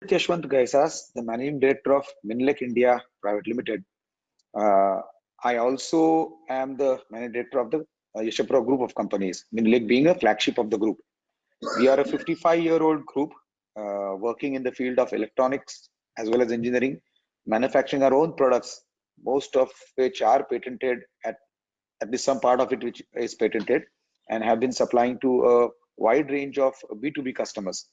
Amit Ghaisas, the Managing Director of Minilec India Private Limited. Uh, I also am the Managing Director of the Yashapura Group of companies, Minilec being a flagship of the group. We are a 55-year-old group working in the field of electronics as well as engineering, manufacturing our own products, most of which are patented, at least some part of it which is patented, and have been supplying to a wide range of B2B customers.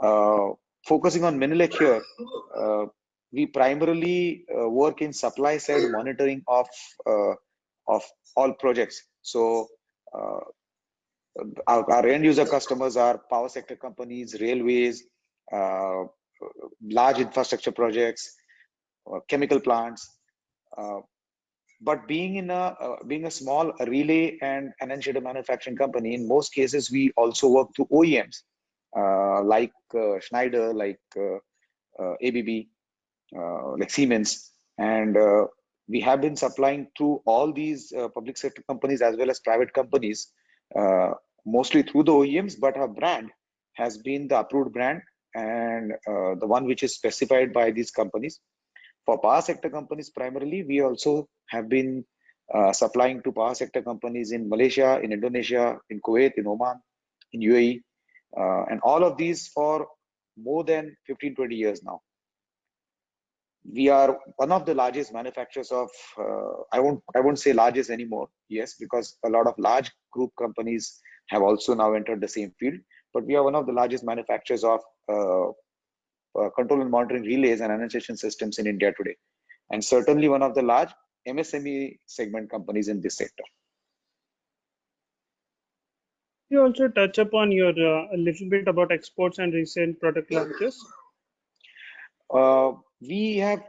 Uh, Focusing on Minilec here, uh, we primarily work in supply side monitoring uh, of all projects. So uh, our end user customers are power sector companies, railways, uh, large infrastructure projects, chemical plants. Uh, but being a small relay and annunciator manufacturing company, in most cases we also work through OEMs like Schneider, like ABB, like Siemens, and we have been supplying to all these public sector companies as well as private companies, uh, mostly through the OEMs, but our brand has been the approved brand and the one which is specified by these companies. For power sector companies, primarily, we also have been supplying to power sector companies in Malaysia, in Indonesia, in Kuwait, in Oman, in UAE, and all of these for more than 15-20 years now. We are one of the largest manufacturers of I won't say largest anymore, yes, because a lot of large group companies have also now entered the same field, but we are one of the largest manufacturers of control and monitoring relays and annotation systems in India today, and certainly one of the large MSME segment companies in this sector. You also touch upon your a little bit about exports and recent product launches. Uh, we have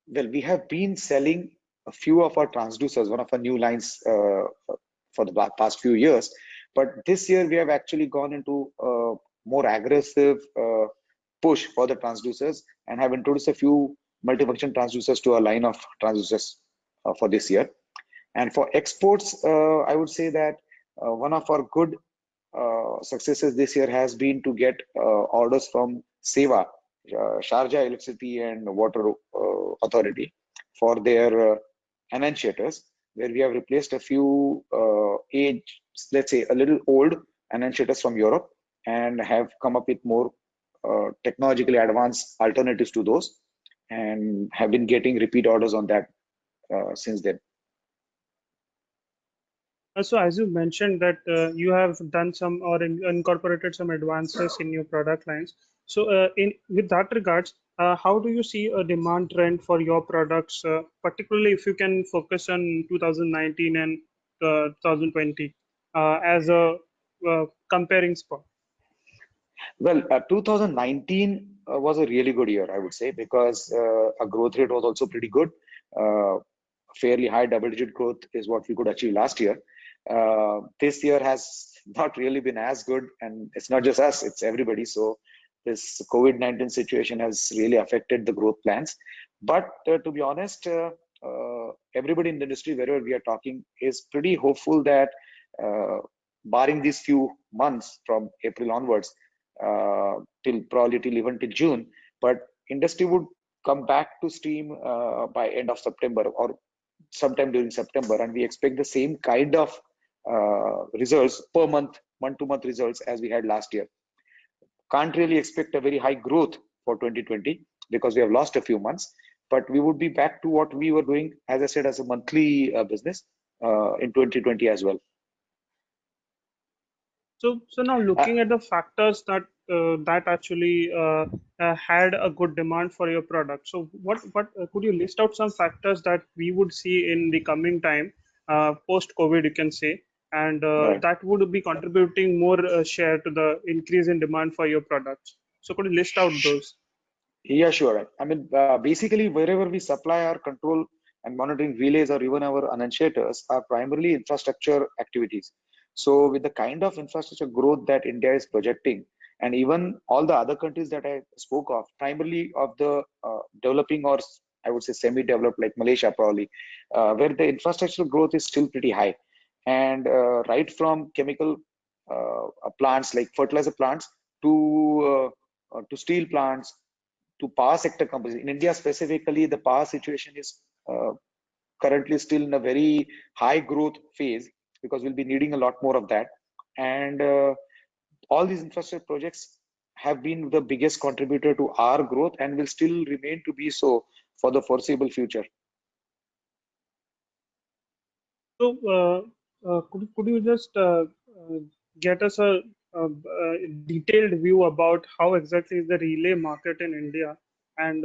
we have been selling a few of our transducers, one of our new lines for the past few years. But this year we have actually gone into a more aggressive push for the transducers and have introduced a few multifunction transducers to our line of transducers for this year. And for exports, I would say that one of our good successes this year has been to get orders from SEWA, Sharjah Electricity and Water Authority, for their annunciators, where we have replaced a few let's say a little old annunciators from Europe, and have come up with more technologically advanced alternatives to those, and have been getting repeat orders on that since then. So as you mentioned that you have done some or incorporated some advances in your product lines. So in with that regards, how do you see a demand trend for your products, particularly if you can focus on 2019 and 2020 as a comparing spot? Well, 2019 was a really good year, I would say, because our growth rate was also pretty good. Fairly high double-digit growth is what we could achieve last year. This year has not really been as good, and it's not just us, it's everybody. So this COVID-19 situation has really affected the growth plans. But to be honest, everybody in the industry, wherever we are talking, is pretty hopeful that barring these few months from April onwards, till even till June, but industry would come back to steam by end of September or sometime during September, and we expect the same kind of results per month-to-month results as we had last year. Can't really expect a very high growth for 2020 because we have lost a few months, but we would be back to what we were doing, as I said, as a monthly business in 2020 as well. So now Uh, looking at the factors that that actually had a good demand for your product. So what could you list out some factors that we would see in the coming time, post COVID, you can say, and right. that would be contributing more share to the increase in demand for your products. So could you list out those? Yeah, sure. I mean, basically, wherever we supply our control and monitoring relays or even our annunciators are primarily infrastructure activities. So, with the kind of infrastructure growth that India is projecting, and even all the other countries that I spoke of, primarily of the developing or I would say semi-developed, like Malaysia probably, where the infrastructure growth is still pretty high, and right from chemical plants like fertilizer plants to steel plants to power sector companies. In India specifically, the power situation is currently still in a very high growth phase because we'll be needing a lot more of that. And all these infrastructure projects have been the biggest contributor to our growth and will still remain to be so for the foreseeable future. So, could you just get us a detailed view about how exactly is the relay market in India, and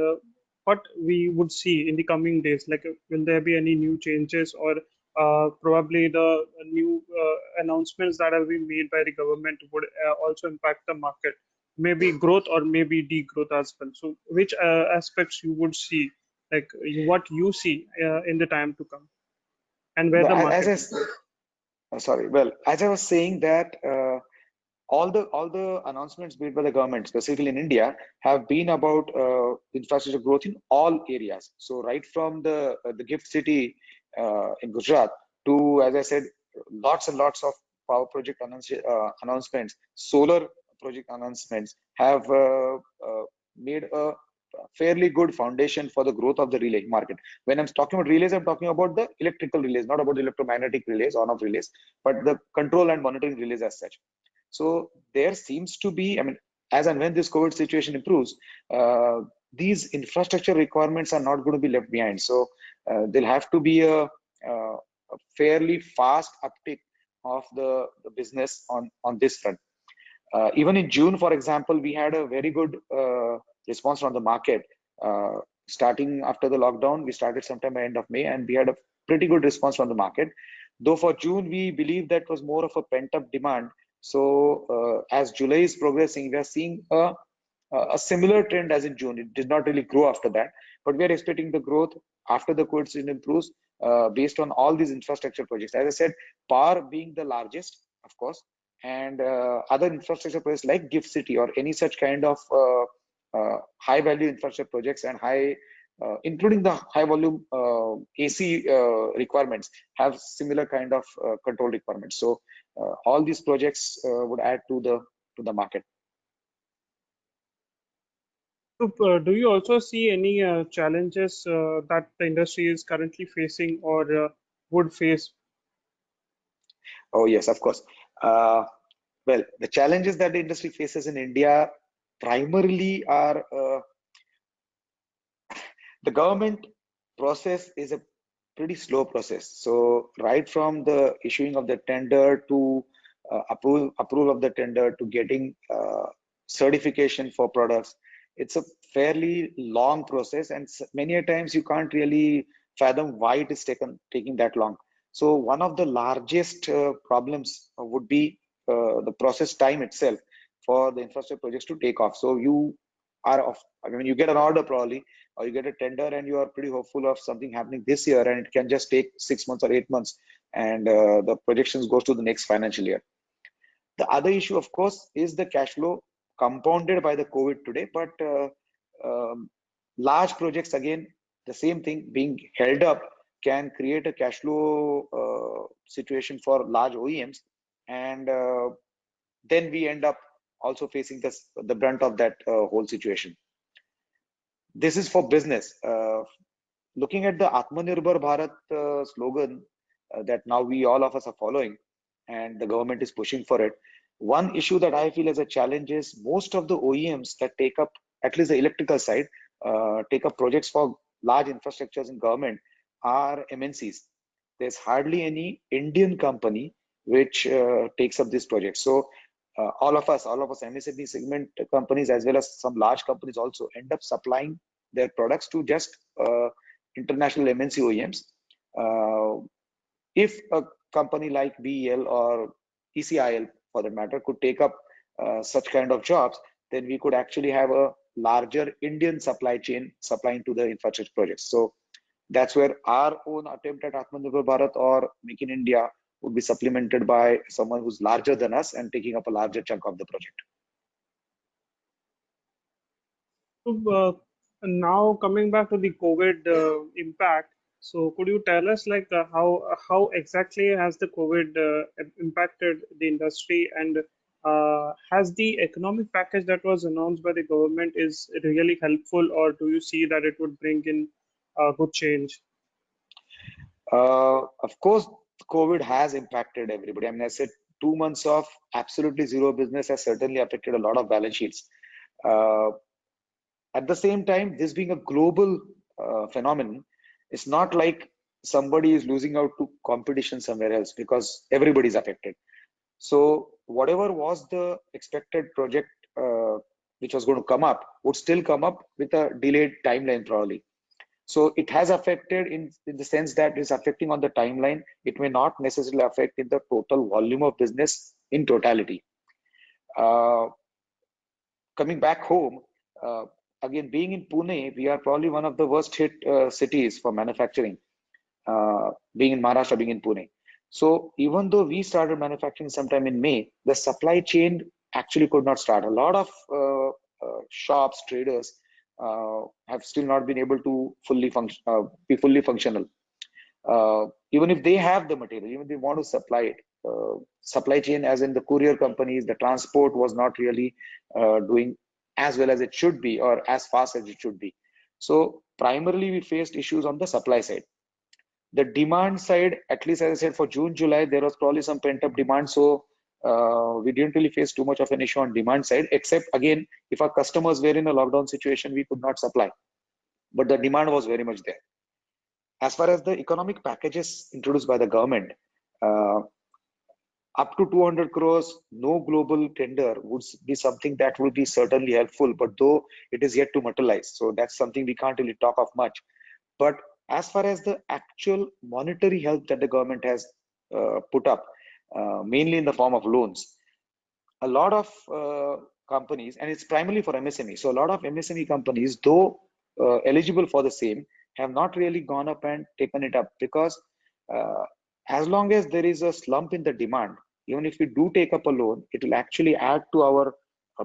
what we would see in the coming days? Like, will there be any new changes, or probably the new announcements that have been made by the government would also impact the market? Maybe growth or maybe degrowth as well. So, which aspects you would see, like what you see in the time to come, and where But the as market I, is? sorry, well, as I was saying that all the announcements made by the government, specifically in India, have been about infrastructure growth in all areas. So right from the gift city in Gujarat to, as I said, lots and lots of power project announcements, solar project announcements have made a fairly good foundation for the growth of the relay market. When I'm talking about relays, I'm talking about the electrical relays, not about the electromagnetic relays, on-off relays, but the control and monitoring relays as such. So there seems to be, I mean, as and when this COVID situation improves, these infrastructure requirements are not going to be left behind. So there'll have to be a fairly fast uptick of the business on this front. Even in June, for example, we had a very good response from the market. Starting after the lockdown, we started sometime by end of May, and we had a pretty good response from the market. Though for June, we believe that was more of a pent-up demand. So as July is progressing, we are seeing a similar trend as in June. It did not really grow after that, but we are expecting the growth after the COVID season improves based on all these infrastructure projects. As I said, power being the largest, of course, and other infrastructure projects like Gift City or any such kind of high value infrastructure projects and including the high volume AC requirements have similar kind of control requirements. So all these projects would add to the market. So, do you also see any challenges that the industry is currently facing or would face? Oh yes, of course. Well, the challenges that the industry faces in India primarily are the government process is a pretty slow process. So right from the issuing of the tender to approval of the tender to getting certification for products, it's a fairly long process, and many a times you can't really fathom why it is taking that long. So one of the largest problems would be the process time itself for the infrastructure projects to take off. So you are off. I mean, you get an order probably, or you get a tender, and you are pretty hopeful of something happening this year, and it can just take 6 months or 8 months, and the projections goes to the next financial year. The other issue, of course, is the cash flow compounded by the COVID today, but large projects, again, the same thing being held up can create a cash flow situation for large OEMs, and then we end up also facing the brunt of that whole situation. This is for business. Looking at the Atmanirbhar Bharat slogan that now all of us are following, and the government is pushing for it. One issue that I feel as a challenge is most of the OEMs that take up, at least the electrical side, take up projects for large infrastructures in government are MNCs. There's hardly any Indian company which takes up this project. So all of us MSME segment companies as well as some large companies also end up supplying their products to just international MNC OEMs. If a company like BEL or ECIL, for that matter, could take up such kind of jobs, then we could actually have a larger Indian supply chain supplying to the infrastructure projects. So that's where our own attempt at Atmanirbhar Bharat or Make in India would be supplemented by someone who's larger than us and taking up a larger chunk of the project. So, now coming back to the COVID impact, so could you tell us like how exactly has the COVID impacted the industry, and Has the economic package that was announced by the government is really helpful, or do you see that it would bring in good change? Of course, COVID has impacted everybody. I mean, I said 2 months of absolutely zero business has certainly affected a lot of balance sheets. Uh, at the same time, this being a global phenomenon, it's not like somebody is losing out to competition somewhere else because everybody is affected. So whatever was the expected project which was going to come up would still come up with a delayed timeline probably. So it has affected in the sense that it's affecting on the timeline. It may not necessarily affect in the total volume of business in totality. Uh, coming back home, uh, again, being in Pune, we are probably one of the worst hit cities for manufacturing, being in Maharashtra, being in Pune. So even though we started manufacturing sometime in May, the supply chain actually could not start. A lot of shops, traders have still not been able to be fully functional. Even if they have the material, even if they want to supply it, supply chain, as in the courier companies, the transport was not really doing as well as it should be or as fast as it should be. So primarily, we faced issues on the supply side. The demand side, at least as I said, for June, July, there was probably some pent-up demand. So we didn't really face too much of an issue on demand side, except again, if our customers were in a lockdown situation, we could not supply. But the demand was very much there. As far as the economic packages introduced by the government, uh, up to 200 crores, no global tender would be something that would be certainly helpful, but though it is yet to materialize. So that's something we can't really talk of much. But as far as the actual monetary help that the government has put up, mainly in the form of loans, a lot of companies, and it's primarily for MSME. So a lot of MSME companies, though eligible for the same, have not really gone up and taken it up because uh, as long as there is a slump in the demand, even if we do take up a loan, it will actually add to our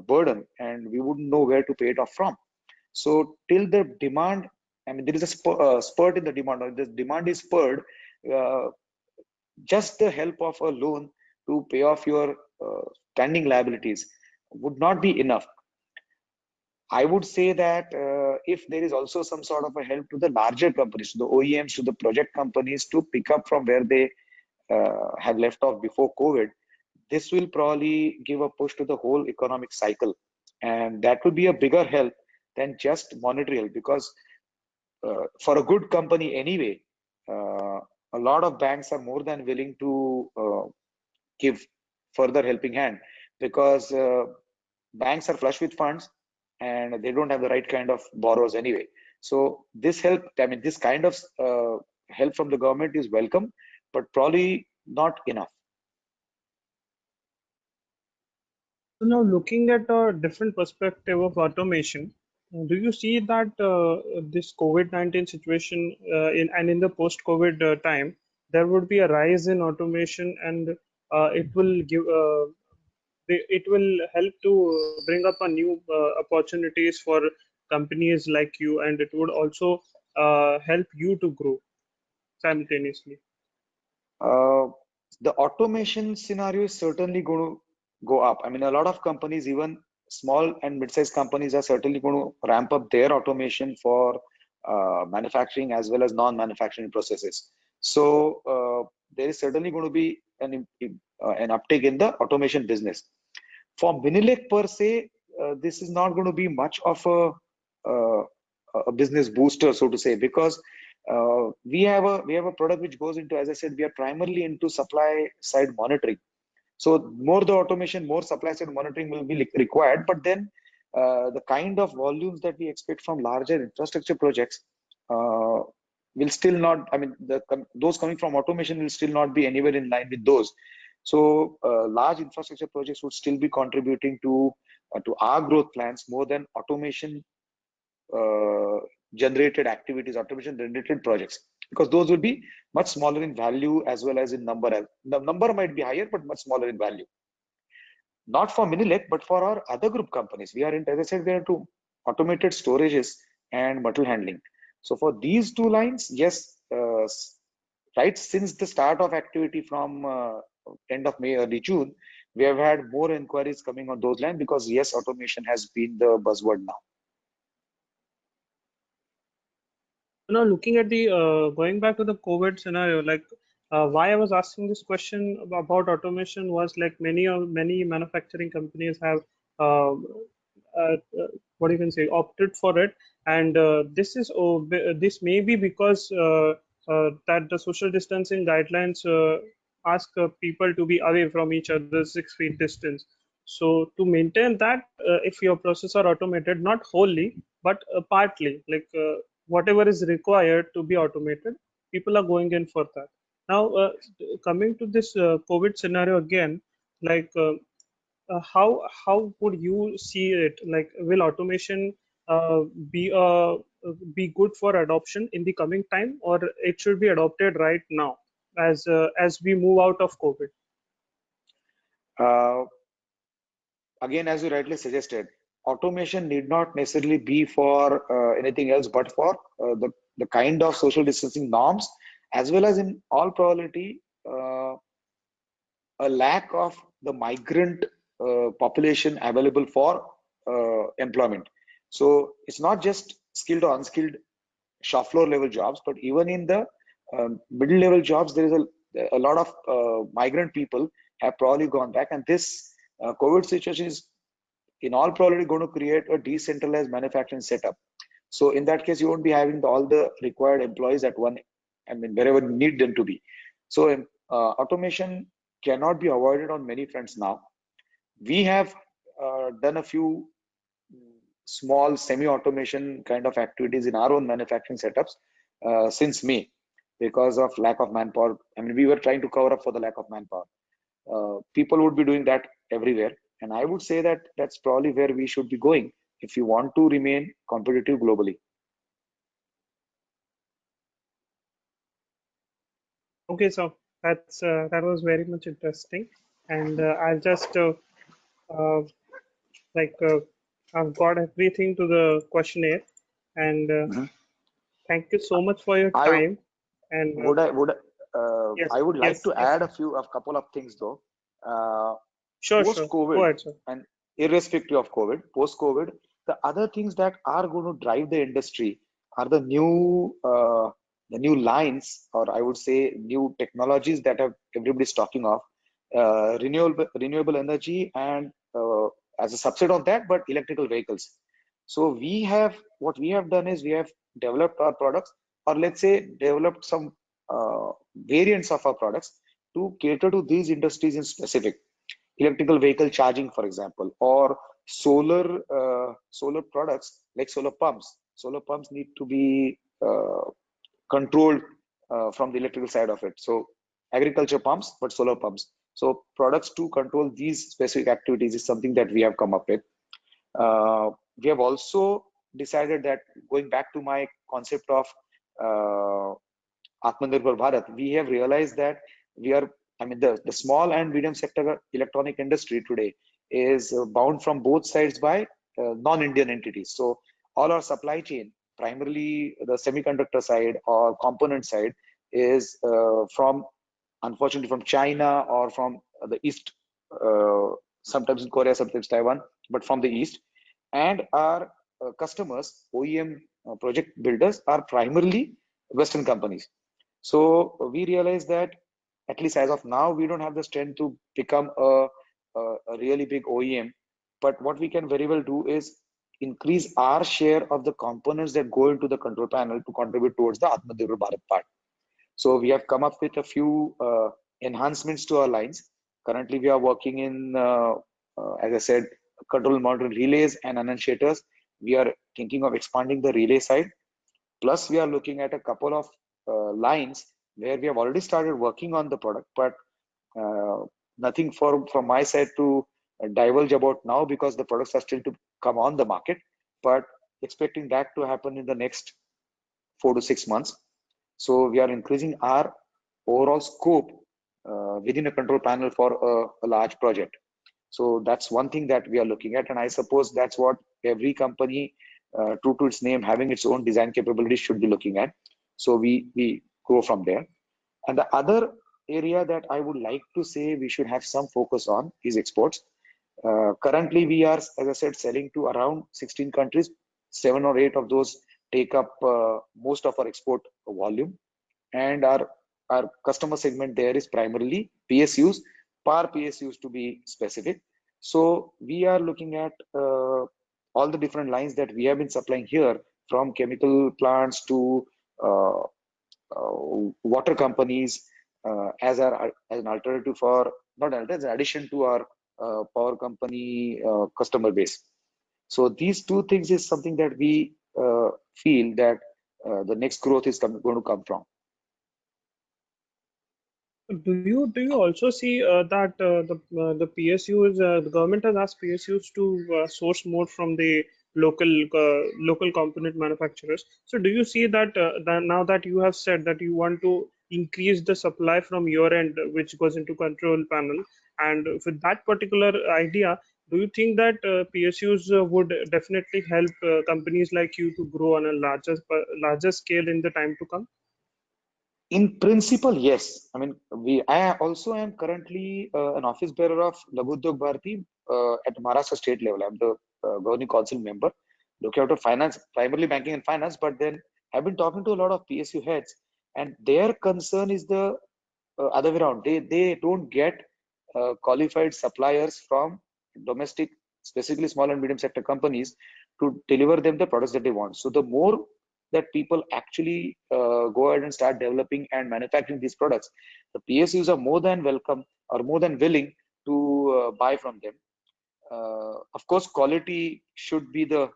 burden and we wouldn't know where to pay it off from. So till the demand, I mean, there is a spurt in the demand, or the demand is spurred, uh, just the help of a loan to pay off your standing liabilities would not be enough. I would say that if there is also some sort of a help to the larger companies, to the OEMs, to the project companies to pick up from where they have left off before COVID, this will probably give a push to the whole economic cycle. And that will be a bigger help than just monetary help because for a good company anyway, uh, a lot of banks are more than willing to give further helping hand because banks are flush with funds and they don't have the right kind of borrowers anyway. So this help, I mean, this kind of help from the government is welcome, but probably not enough. So now looking at a different perspective of automation, do you see that this COVID-19 situation in the post-COVID time, there would be a rise in automation and it will help to bring up a new opportunities for companies like you, and it would also help you to grow simultaneously. Uh, the automation scenario is certainly going to go up. I mean, a lot of companies, even small and mid-sized companies, are certainly going to ramp up their automation for manufacturing as well as non-manufacturing processes. So there is certainly going to be an uptake in the automation business. For Minilec per se, this is not going to be much of uh, a business booster, so to say, because we have a product which goes into, as I said, we are primarily into supply side monitoring. So more the automation, more supply side monitoring will be required. But then the kind of volumes that we expect from larger infrastructure projects uh, will still not. I mean, those coming from automation will still not be anywhere in line with those. So large infrastructure projects would still be contributing to our growth plans more than automation uh, generated activities, automation generated projects, because those will be much smaller in value as well as in number. The number might be higher, but much smaller in value. Not for Minilec, but for our other group companies. We are in, as I said, we are into automated storages and material handling. So for these two lines, yes, right since the start of activity from end of May, early June, we have had more inquiries coming on those lines because yes, automation has been the buzzword now. Now, looking at the going back to the COVID scenario, like why I was asking this question about automation was like many manufacturing companies have what you can say opted for it, and this may be because that the social distancing guidelines ask people to be away from each other 6 feet distance. So to maintain that, if your process are automated, not wholly but partly, like whatever is required to be automated, people are going in for that. Now, coming to this COVID scenario again, like how would you see it? Like, will automation uh, be uh, be good for adoption in the coming time, or it should be adopted right now as we move out of COVID? Uh, Again, as you rightly suggested, automation need not necessarily be for anything else but for the kind of social distancing norms, as well as in all probability, a lack of the migrant population available for employment. So it's not just skilled or unskilled shop floor level jobs, but even in the middle level jobs, there is a lot of migrant people have probably gone back, and this COVID situation is in all probability going to create a decentralized manufacturing setup. So in that case, you won't be having all the required employees at one, I mean, wherever you need them to be. So automation cannot be avoided on many fronts now. We have done a few small semi-automation kind of activities in our own manufacturing setups since May because of lack of manpower. I mean, we were trying to cover up for the lack of manpower. People would be doing that everywhere. And I would say that that's probably where we should be going if you want to remain competitive globally. Okay, so that was very much interesting, and I'll just uh, like I've got everything to the questionnaire, and Mhm. thank you so much for your I time. And yes, I would like yes, to yes, add a couple of things though. Uh, sure, Post sure. Go COVID ahead, sir. and irrespective of COVID, post COVID, the other things that are going to drive the industry are the new lines, or I would say new technologies that have everybody's talking of, renewable energy, and as a subset of that, but electrical vehicles. So what we have done is we have developed our products, or let's say developed some variants of our products to cater to these industries in specific. Electrical vehicle charging, for example, or solar products like solar pumps. Solar pumps need to be controlled from the electrical side of it. So agriculture pumps, but solar pumps. So products to control these specific activities is something that we have come up with. We have also decided that, going back to my concept of uh, Atmanirbhar Bharat, we have realized that we are, I mean, the small and medium sector electronic industry today is bound from both sides by non-Indian entities. So all our supply chain, primarily the semiconductor side or component side, is unfortunately, from China or from the East, sometimes in Korea, sometimes Taiwan, but from the East. And our customers, OEM project builders, are primarily Western companies. So we realize that, at least as of now, we don't have the strength to become a really big OEM. But what we can very well do is increase our share of the components that go into the control panel to contribute towards the Atmanirbhar Bharat part. So we have come up with a few enhancements to our lines. Currently, we are working in, as I said, control monitoring relays and annunciators. We are thinking of expanding the relay side. Plus, we are looking at a couple of lines where we have already started working on the product, but nothing from my side to divulge about now because the products are still to come on the market. But expecting that to happen in the next 4 to 6 months. So we are increasing our overall scope within a control panel for a large project. So that's one thing that we are looking at, and I suppose that's what every company, true to its name, having its own design capabilities, should be looking at. So we go from there. And the other area that I would like to say we should have some focus on is exports. Currently, we are, as I said, selling to around 16 countries. 7 or 8 of those take up most of our export volume, and our customer segment there is primarily PSUs, par PSUs to be specific. So we are looking at all the different lines that we have been supplying here, from chemical plants to uh, water companies, as an alternative for, not alternative, as an addition to our power company customer base. So these two things is something that we feel that the next growth is going to come from. Do you also see that the PSUs, the government has asked PSUs to source more from the local component manufacturers? So do you see that now that you have said that you want to increase the supply from your end, which goes into control panel, and with that particular idea, do you think that PSUs would definitely help companies like you to grow on a larger scale in the time to come? In principle, yes. I mean, I also am currently an office bearer of Laghu Udyog Bharati at Maharashtra state level. I'm the governing council member, looking after finance, primarily banking and finance. But then I've been talking to a lot of PSU heads, and their concern is the other way around. They don't get qualified suppliers from domestic, specifically small and medium sector companies, to deliver them the products that they want. So the more that people actually go ahead and start developing and manufacturing these products, the PSUs are more than welcome or more than willing to buy from them. Of course, quality should be the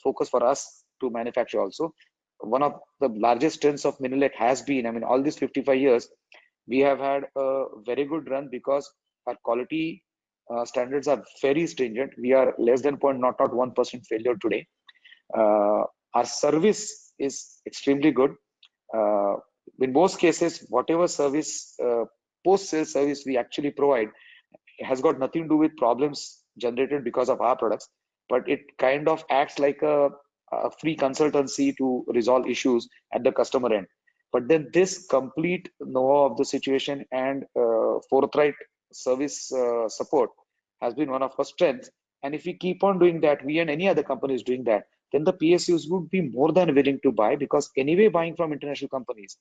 focus for us to manufacture also. One of the largest strengths of Minilec has been, I mean, all these 55 years, we have had a very good run because our quality standards are very stringent. We are less than point not 1% failure today. Uh, our service is extremely good. Uh, in most cases, whatever service, post-sale service we actually provide, has got nothing to do with problems generated because of our products, but it kind of acts like a free consultancy to resolve issues at the customer end. But then this complete know of the situation and forthright service support has been one of our strengths. And if we keep on doing that, we and any other company is doing that, then the PSUs would be more than willing to buy, because anyway, buying from international companies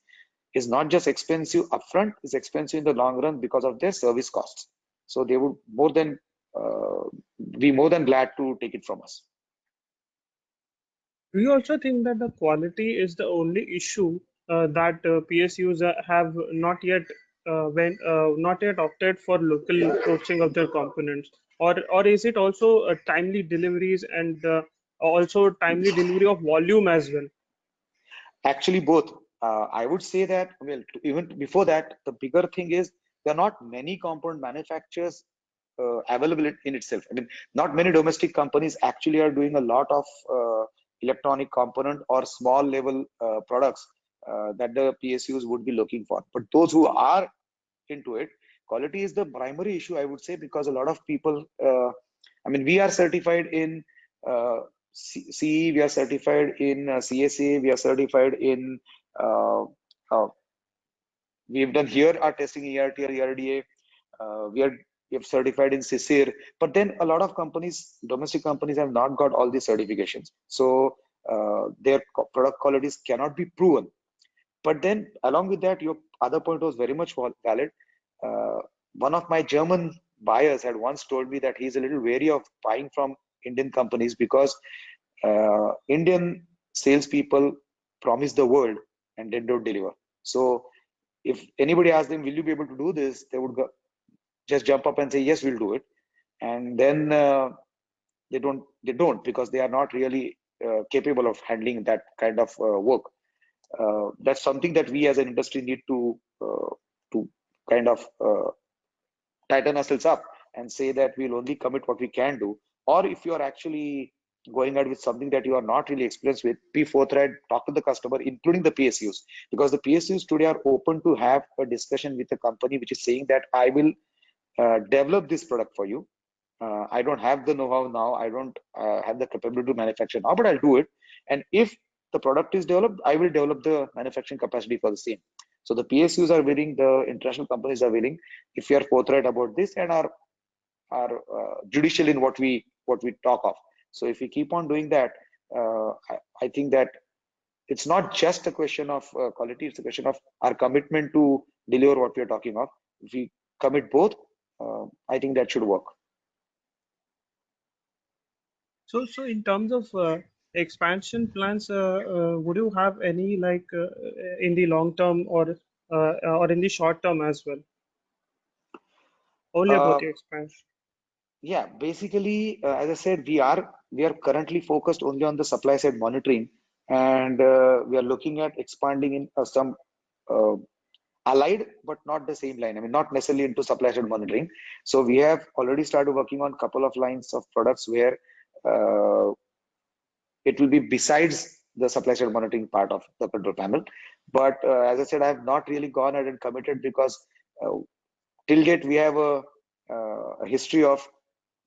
is not just expensive upfront, it's expensive in the long run because of their service costs. So they would more than uh, be more than glad to take it from us. Do you also think that the quality is the only issue that PSUs have not yet opted for local sourcing of their components, or is it also timely deliveries and also timely delivery of volume as well? Actually, both. I would say that, well, even before that, the bigger thing is there are not many component manufacturers available in itself. I mean, not many domestic companies actually are doing a lot of electronic component or small level products that the PSUs would be looking for. But those who are into it, quality is the primary issue, I would say, because a lot of people, I mean, we are certified in uh, CE, we are certified in CSA, we are certified in, uh, uh, we have done here our testing ERT or ERDA, we have certified in CISIR, but then a lot of companies, domestic companies, have not got all these certifications. So their product qualities cannot be proven. But then, along with that, your other point was very much valid. Uh, One of my German buyers had once told me that he's a little wary of buying from Indian companies because Indian salespeople promise the world and then don't deliver. So, if anybody asks them, "Will you be able to do this?" they would just jump up and say, "Yes, we'll do it," and then they don't because they are not really capable of handling that kind of work. That's something that we as an industry need to kind of tighten ourselves up and say that we'll only commit what we can do. Or if you are actually going out with something that you are not really experienced with, be forthright, talk to the customer, including the PSUs, because the PSUs today are open to have a discussion with a company which is saying that I will develop this product for you. I don't have the know-how now. I don't have the capability to manufacture now, but I'll do it. And if the product is developed, I will develop the manufacturing capacity for the same. So the PSUs are willing, the international companies are willing, if we are forthright about this and are judicial in what we talk of. So if we keep on doing that, I think that it's not just a question of quality, it's a question of our commitment to deliver what we are talking of. If we commit both, I think that should work. So in terms of expansion plans, would you have any like in the long term or in the short term as well? Only about Uh, the expansion. yeah, basically, as I said, we are currently focused only on the supply side monitoring, and we are looking at expanding in some uh, allied but not the same line. I mean, not necessarily into supply side monitoring. So we have already started working on a couple of lines of products where uh, it will be besides the supply side monitoring part of the control panel. But as I said, I have not really gone ahead and committed because uh, till date we have a history of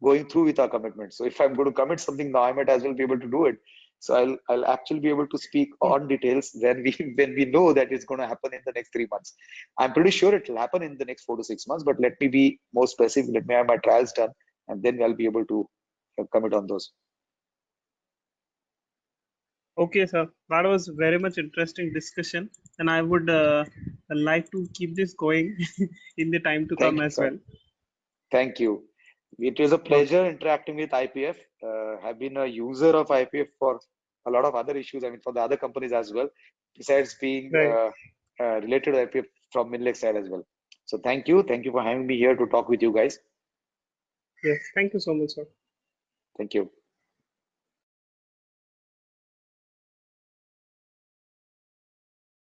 going through with our commitments. So if I'm going to commit something now, I might as well be able to do it. So I'll actually be able to speak on details when we when we know that it's going to happen in the next 3 months. I'm pretty sure it will happen in the next 4 to 6 months, but let me be more specific. Let me have my trials done, and then I'll be able to commit on those. Okay, sir. That was very much interesting discussion, and I would like to keep this going in the time to come Thank you, as sir. well. Thank you. It was a Okay, pleasure interacting with IPF. I've been a user of IPF for a lot of other issues. I mean, for the other companies as well, besides being right. related to IPF from Minilec side as well. So thank you. Thank you for having me here to talk with you guys. Yes. Thank you so much, sir. Thank you.